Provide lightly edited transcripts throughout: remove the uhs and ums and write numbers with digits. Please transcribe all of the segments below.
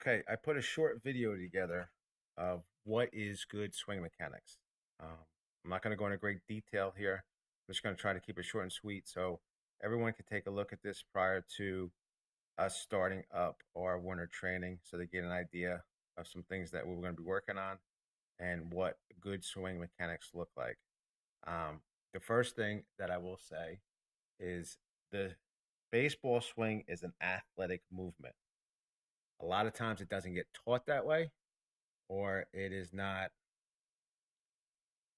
Okay, I put a short video together of what is good swing mechanics. I'm not going to go into great detail here. I'm just going to try to keep it short and sweet so everyone can take a look at this prior to us starting up our winter training so they get an idea of some things that we're going to be working on and what good swing mechanics look like. The first thing that I will say is the baseball swing is an athletic movement. A lot of times it doesn't get taught that way or it is not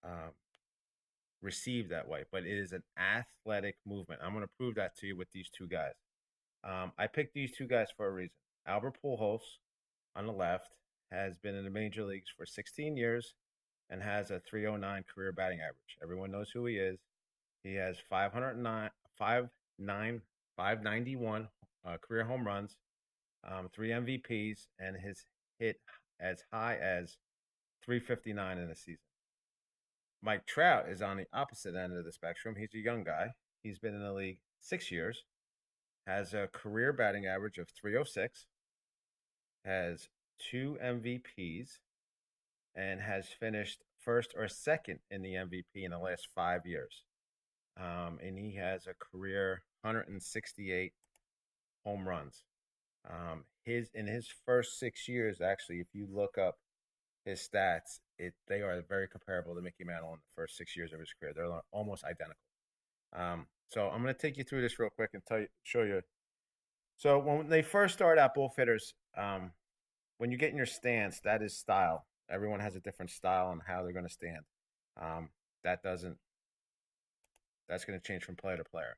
um, received that way, but it is an athletic movement. I'm going to prove that to you with these two guys. I picked these two guys for a reason. Albert Pujols on the left has been in the major leagues for 16 years and has a 309 career batting average. Everyone knows who he is. He has 509, 591 career home runs, three MVPs, and his hit as high as 359 in a season. Mike Trout is on the opposite end of the spectrum. He's a young guy. He's been in the league 6 years, has a career batting average of 306, has two MVPs, and has finished first or second in the MVP in the last 5 years. And he has a career 168 home runs. His in his first 6 years, actually, if you look up his stats, they are very comparable to Mickey Mantle in the first 6 years of his career. They're almost identical. So I'm going to take you through this real quick and show you. So when they first start out, both hitters, when you get in your stance, that is style. Everyone has a different style on how they're going to stand. Um, that doesn't. That's going to change from player to player.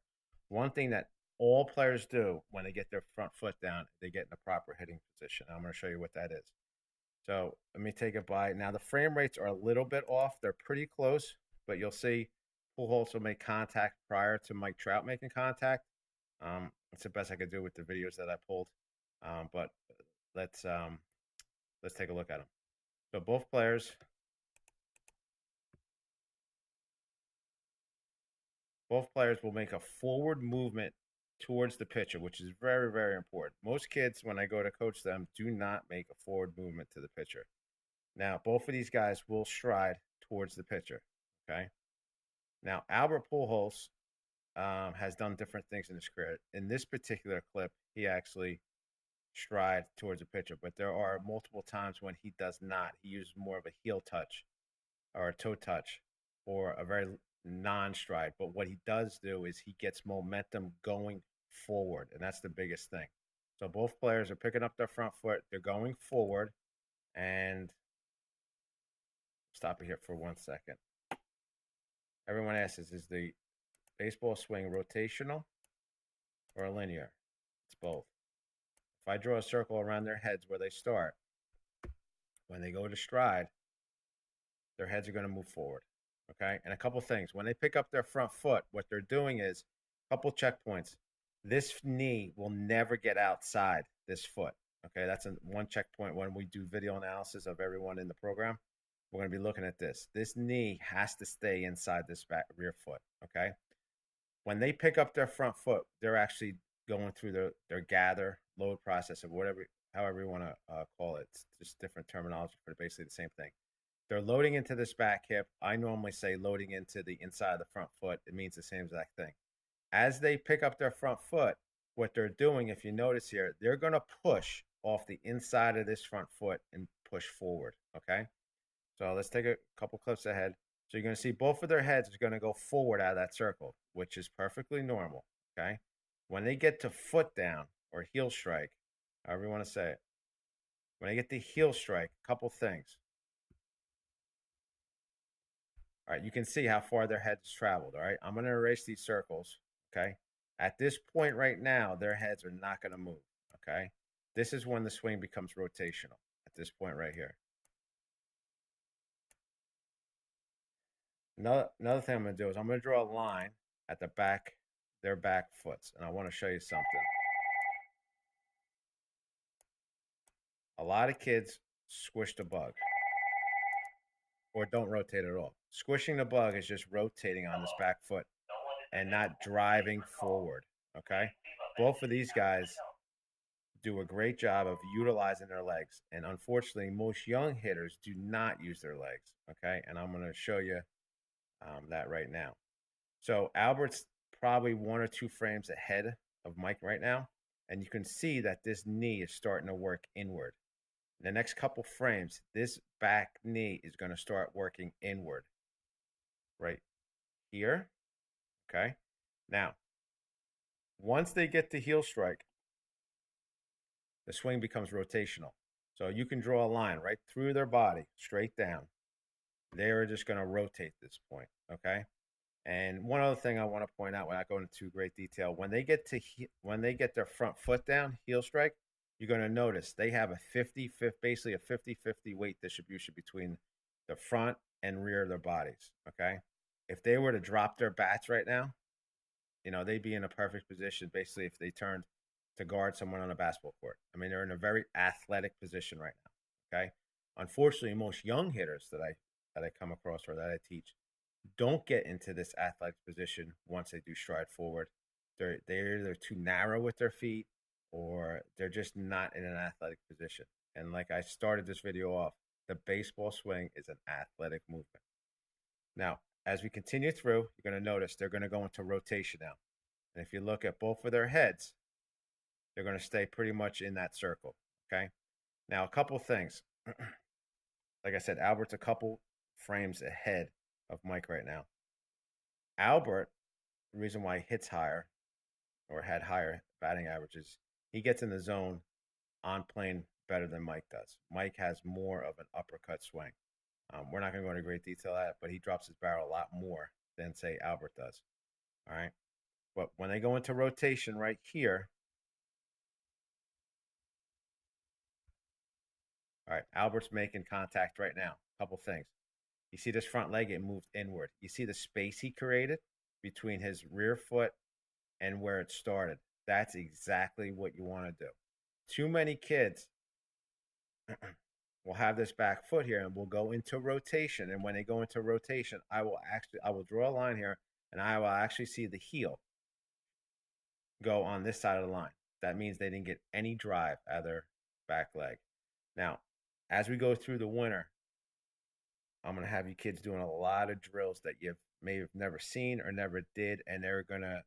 One thing that all players do when they get their front foot down, they get in the proper hitting position. I'm going to show you what that is. So let me take it by. Now the frame rates are a little bit off. They're pretty close, but you'll see Pujols will make contact prior to Mike Trout making contact. That's the best I could do with the videos that I pulled. But let's take a look at them. So both players will make a forward movement towards the pitcher, which is very, very important. Most kids, when I go to coach them, do not make a forward movement to the pitcher. Now, both of these guys will stride towards the pitcher. Okay. Now, Albert Pujols has done different things in his career. In this particular clip, he actually strides towards the pitcher, but there are multiple times when he does not. He uses more of a heel touch or a toe touch or a very non-stride. But what he does do is he gets momentum going forward, and that's the biggest thing. So both players are picking up their front foot. They're going forward, and stop it here for 1 second. Everyone asks, is the baseball swing rotational or linear? It's both. If I draw a circle around their heads where they start, when they go to stride, their heads are going to move forward. Okay? And a couple things. When they pick up their front foot, what they're doing is a couple checkpoints. This knee will never get outside this foot. Okay? That's one checkpoint when we do video analysis of everyone in the program. We're going to be looking at this. This knee has to stay inside this back rear foot. Okay? When they pick up their front foot, they're actually going through their gather load process of however you want to call it. It's just different terminology for basically the same thing. They're loading into this back hip. I normally say loading into the inside of the front foot. It means the same exact thing. As they pick up their front foot, what they're doing, if you notice here, they're going to push off the inside of this front foot and push forward. Okay? So let's take a couple clips ahead. So you're going to see both of their heads are going to go forward out of that circle, which is perfectly normal. Okay? When they get to foot down or heel strike, however you want to say it, when they get the heel strike, a couple things. All right, you can see how far their heads traveled. All right, I'm going to erase these circles. Okay, at this point right now, their heads are not going to move. Okay, this is when the swing becomes rotational. At this point right here. Another thing I'm going to do is I'm going to draw a line at the back, their back foots, and I want to show you something. A lot of kids squish the bug or don't rotate at all. Squishing the bug is just rotating on this back foot and not driving forward. Okay, both of these guys do a great job of utilizing their legs. And unfortunately, most young hitters do not use their legs. Okay. And I'm going to show you that right now. So Albert's probably 1 or 2 frames ahead of Mike right now. And you can see that this knee is starting to work inward. In the next couple frames, this back knee is going to start working inward right here. Okay. Now, once they get to heel strike, the swing becomes rotational. So you can draw a line right through their body, straight down. They're just going to rotate this point. Okay. And one other thing I want to point out, without going into great detail, when they get their front foot down, heel strike, you're going to notice they have a 50, basically a 50-50 weight distribution between the front and rear of their bodies. Okay. If they were to drop their bats right now, they'd be in a perfect position, basically, if they turned to guard someone on a basketball court. I mean, they're in a very athletic position right now. Okay. Unfortunately, most young hitters that I come across or that I teach don't get into this athletic position once they do stride forward. They're either too narrow with their feet or they're just not in an athletic position. And like I started this video off, the baseball swing is an athletic movement. Now, as we continue through, you're going to notice they're going to go into rotation now. And if you look at both of their heads, they're going to stay pretty much in that circle. Okay. Now, a couple things. Like I said, Albert's a couple frames ahead of Mike right now. Albert, the reason why he hits higher or had higher batting averages, he gets in the zone on plane better than Mike does. Mike has more of an uppercut swing. We're not going to go into great detail on that, but he drops his barrel a lot more than, say, Albert does. All right. But when they go into rotation right here, all right, Albert's making contact right now. Couple things. You see this front leg, it moved inward. You see the space he created between his rear foot and where it started. That's exactly what you want to do. Too many kids will have this back foot here and will go into rotation. And when they go into rotation, I will draw a line here and I will actually see the heel go on this side of the line. That means they didn't get any drive out of their back leg. Now, as we go through the winter, I'm going to have you kids doing a lot of drills that you may have never seen or never did, and they're going to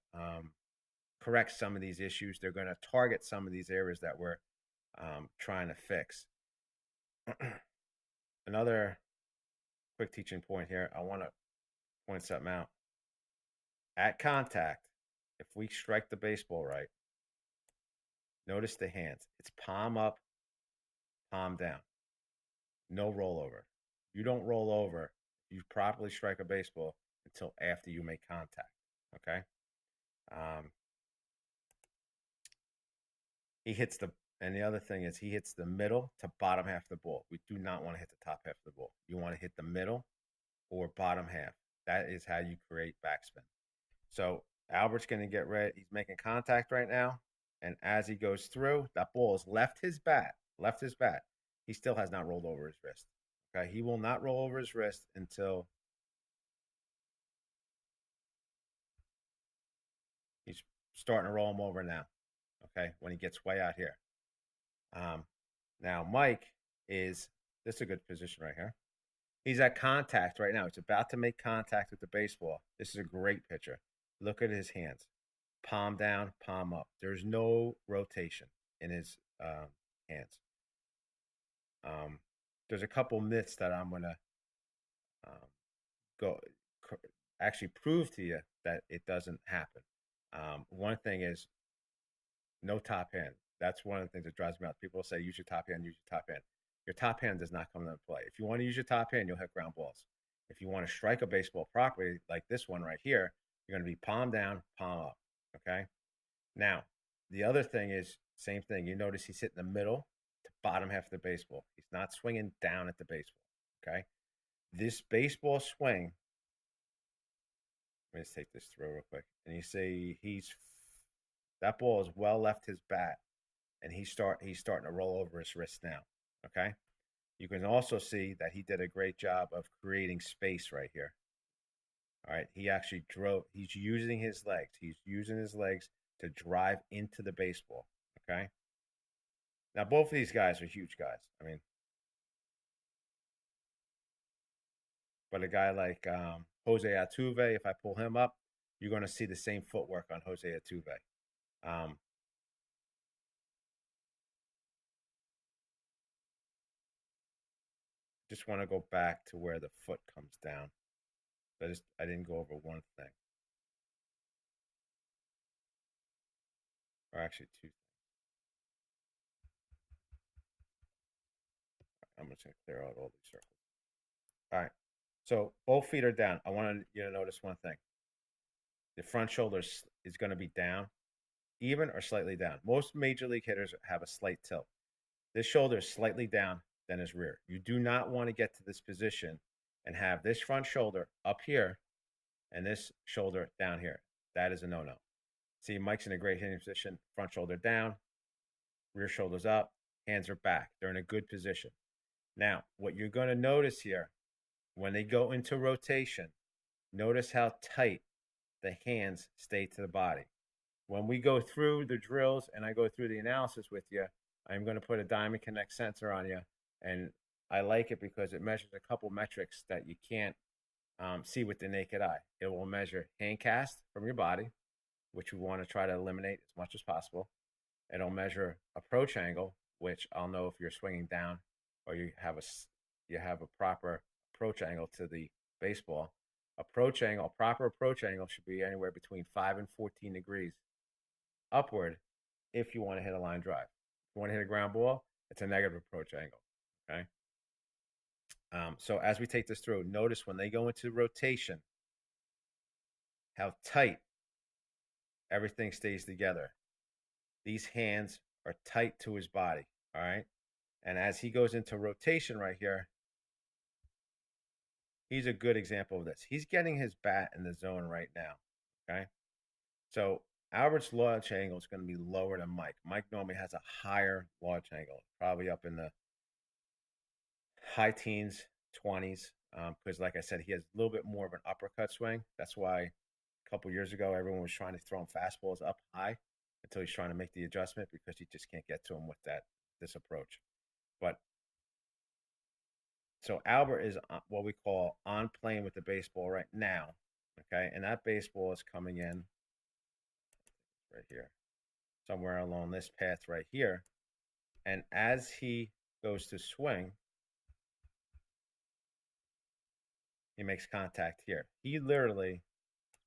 correct some of these issues. They're going to target some of these areas that we're trying to fix. Another quick teaching point here, I want to point something out. At contact, if we strike the baseball right, notice the hands. It's palm up, palm down. No rollover. You don't roll over if you properly strike a baseball until after you make contact. Okay. And the other thing is he hits the middle to bottom half of the ball. We do not want to hit the top half of the ball. You want to hit the middle or bottom half. That is how you create backspin. So Albert's going to get ready. He's making contact right now. And as he goes through, that ball has left his bat. He still has not rolled over his wrist. Okay. He will not roll over his wrist until he's starting to roll him over now. Okay. When he gets way out here. Now Mike this is a good position right here. He's at contact right now. He's about to make contact with the baseball. This is a great picture. Look at his hands. Palm down, palm up. There's no rotation in his hands. There's a couple myths that I'm going to actually prove to you that it doesn't happen. One thing is no top hand. That's one of the things that drives me out. People say, use your top hand, use your top hand. Your top hand does not come into play. If you want to use your top hand, you'll hit ground balls. If you want to strike a baseball properly, like this one right here, you're going to be palm down, palm up. Okay. Now, the other thing is, same thing. You notice he's hitting the middle to bottom half of the baseball. He's not swinging down at the baseball. Okay. This baseball swing, let me just take this throw real quick. And you see that ball has well left his bat. And he's starting to roll over his wrist now. Okay. You can also see that he did a great job of creating space right here. All right. He actually he's using his legs. He's using his legs to drive into the baseball. Okay. Now, both of these guys are huge guys. I mean, but a guy like Jose Altuve, if I pull him up, you're going to see the same footwork on Jose Altuve. Um, just want to go back to where the foot comes down. I didn't go over one thing, or actually two. I'm just going to clear out all these circles. All right. So both feet are down. I want you to notice one thing. The front shoulder is going to be down, even or slightly down. Most major league hitters have a slight tilt. This shoulder is slightly down than his rear. You do not want to get to this position and have this front shoulder up here and this shoulder down here. That is a no-no. See, Mike's in a great hitting position. Front shoulder down, rear shoulders up, hands are back. They're in a good position. Now, what you're going to notice here, when they go into rotation, notice how tight the hands stay to the body. When we go through the drills and I go through the analysis with you, I'm going to put a Diamond Connect sensor on you. And I like it because it measures a couple metrics that you can't see with the naked eye. It will measure hand cast from your body, which we want to try to eliminate as much as possible. It'll measure approach angle, which I'll know if you're swinging down or you have a proper approach angle to the baseball. Proper approach angle should be anywhere between 5 and 14 degrees upward if you want to hit a line drive. If you want to hit a ground ball, it's a negative approach angle. Okay. So as we take this through, notice when they go into rotation, how tight everything stays together. These hands are tight to his body. All right. And as he goes into rotation right here, he's a good example of this. He's getting his bat in the zone right now. Okay. So Albert's launch angle is going to be lower than Mike. Mike normally has a higher launch angle, probably up in the high teens, 20s. Because, like I said, he has a little bit more of an uppercut swing. That's why a couple years ago, everyone was trying to throw him fastballs up high until he's trying to make the adjustment because you just can't get to him with this approach. But so Albert is what we call on playing with the baseball right now. Okay. And that baseball is coming in right here, somewhere along this path right here. And as he goes to swing, he makes contact here. He literally,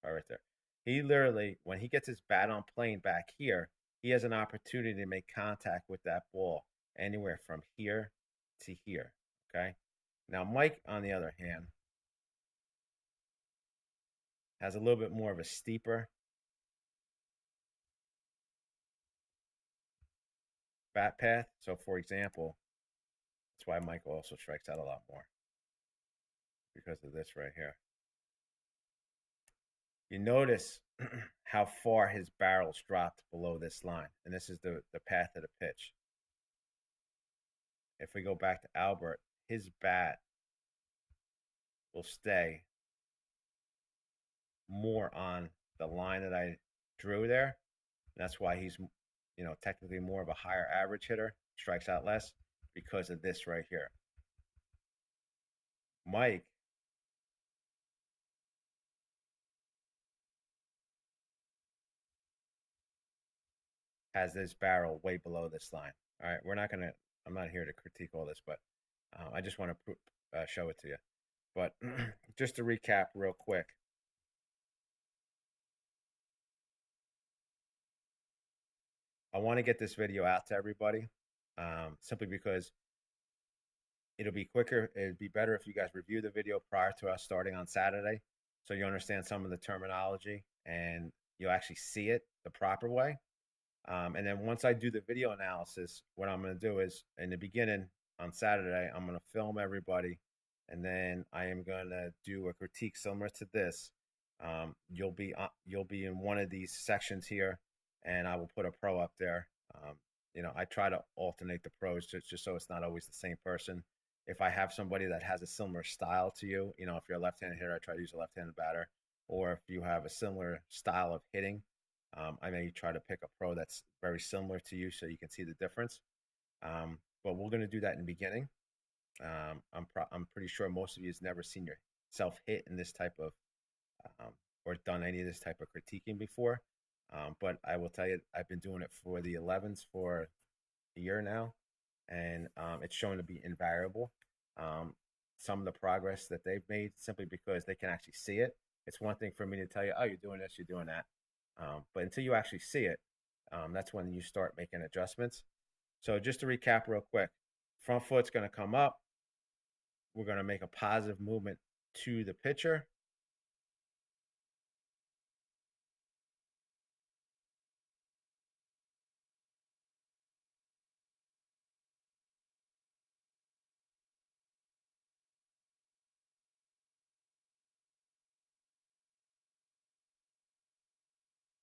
right there. He literally, when he gets his bat on plane back here, he has an opportunity to make contact with that ball anywhere from here to here. Okay. Now, Mike, on the other hand, has a little bit more of a steeper bat path. So, for example, that's why Mike also strikes out a lot more because of this right here. You notice how far his barrels dropped below this line. And this is the path of the pitch. If we go back to Albert, his bat will stay more on the line that I drew there. And that's why he's, technically more of a higher average hitter, strikes out less because of this right here. Mike has this barrel way below this line. All right, I'm not here to critique all this, but I just want to show it to you. But just to recap real quick, I want to get this video out to everybody simply because it'll be quicker. It'd be better if you guys review the video prior to us starting on Saturday so you understand some of the terminology and you'll actually see it the proper way. And then once I do the video analysis, what I'm going to do is in the beginning on Saturday, I'm going to film everybody and then I am going to do a critique similar to this. You'll be in one of these sections here and I will put a pro up there. I try to alternate the pros just so it's not always the same person. If I have somebody that has a similar style to you, if you're a left-handed hitter, I try to use a left-handed batter. Or if you have a similar style of hitting, I may try to pick a pro that's very similar to you so you can see the difference. But we're going to do that in the beginning. I'm pretty sure most of you has never seen yourself hit in this type of or done any of this type of critiquing before. But I will tell you, I've been doing it for the 11s for a year now, and it's shown to be invariable. Some of the progress that they've made simply because they can actually see it. It's one thing for me to tell you, oh, you're doing this, you're doing that. But until you actually see it, that's when you start making adjustments. So just to recap real quick, front foot's going to come up. We're going to make a positive movement to the pitcher.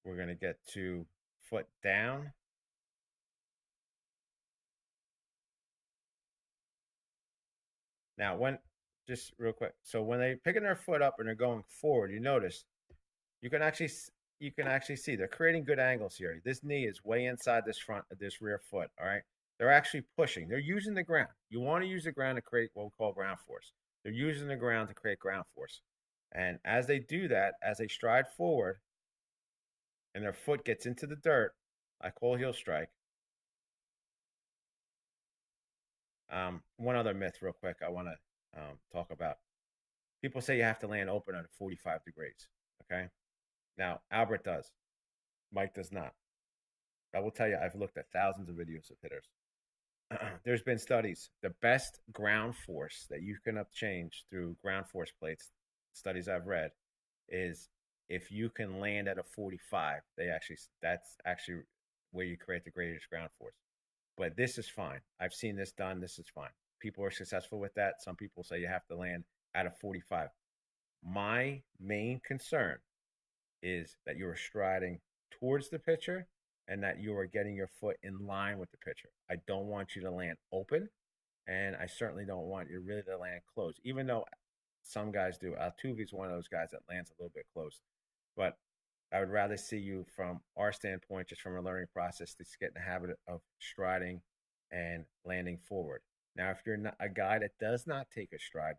We're going to get to foot down. Now, just real quick, so when they're picking their foot up and they're going forward, you notice you can actually see they're creating good angles here. This knee is way inside this rear foot. All right, they're actually pushing. They're using the ground. You want to use the ground to create what we call ground force. They're using the ground to create ground force, and as they do that, as they stride forward, and their foot gets into the dirt, I call heel strike. One other myth, real quick, I want to talk about. People say you have to land open at 45 degrees. Okay. Now, Albert does. Mike does not. I will tell you, I've looked at thousands of videos of hitters. There's been studies. The best ground force that you can change through ground force plates, studies I've read, is if you can land at a 45. That's actually where you create the greatest ground force. But this is fine. I've seen this done. This is fine. People are successful with that. Some people say you have to land at a 45. My main concern is that you are striding towards the pitcher and that you are getting your foot in line with the pitcher. I don't want you to land open, and I certainly don't want you really to land close, even though some guys do. Altuve's one of those guys that lands a little bit close. But I would rather see you, from our standpoint, just from a learning process, to get in the habit of striding and landing forward. Now, if you're not a guy that does not take a stride,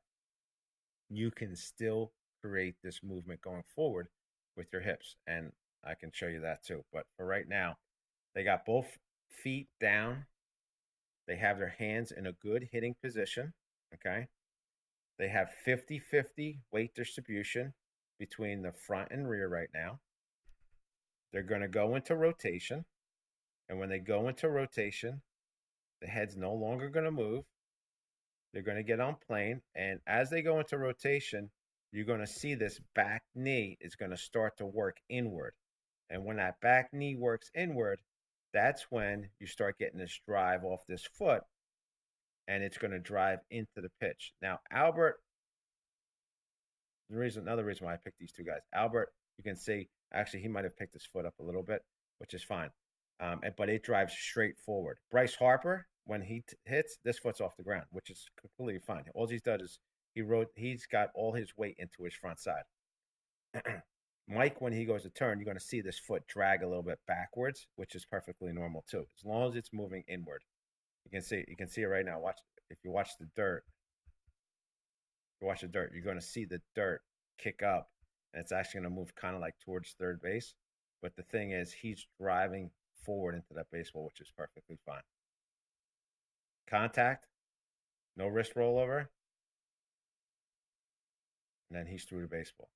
you can still create this movement going forward with your hips. And I can show you that too. But for right now, they got both feet down. They have their hands in a good hitting position. Okay. They have 50-50 weight distribution between the front and rear right now. They're going to go into rotation. And when they go into rotation, the head's no longer going to move. They're going to get on plane. And as they go into rotation, you're going to see this back knee is going to start to work inward. And when that back knee works inward, that's when you start getting this drive off this foot, and it's going to drive into the pitch. Now, Albert, another reason why I picked these two guys. Albert, you can see, actually, he might have picked his foot up a little bit, which is fine. But it drives straight forward. Bryce Harper, when he hits, this foot's off the ground, which is completely fine. All he's done is he's got all his weight into his front side. Mike, when he goes to turn, you're going to see this foot drag a little bit backwards, which is perfectly normal too, as long as it's moving inward. You can see it right now. If you watch the dirt, you're going to see the dirt kick up, and it's actually going to move kind of like towards third base. But the thing is, he's driving forward into that baseball, which is perfectly fine. Contact, no wrist rollover, and then he's through the baseball.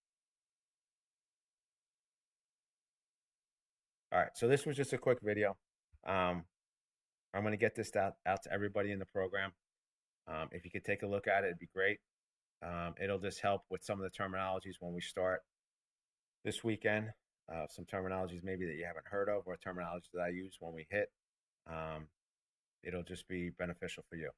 All right, so this was just a quick video. I'm going to get this out to everybody in the program. If you could take a look at it, it'd be great. It'll just help with some of the terminologies when we start this weekend. Some terminologies maybe that you haven't heard of, or terminologies that I use when we hit. It'll just be beneficial for you.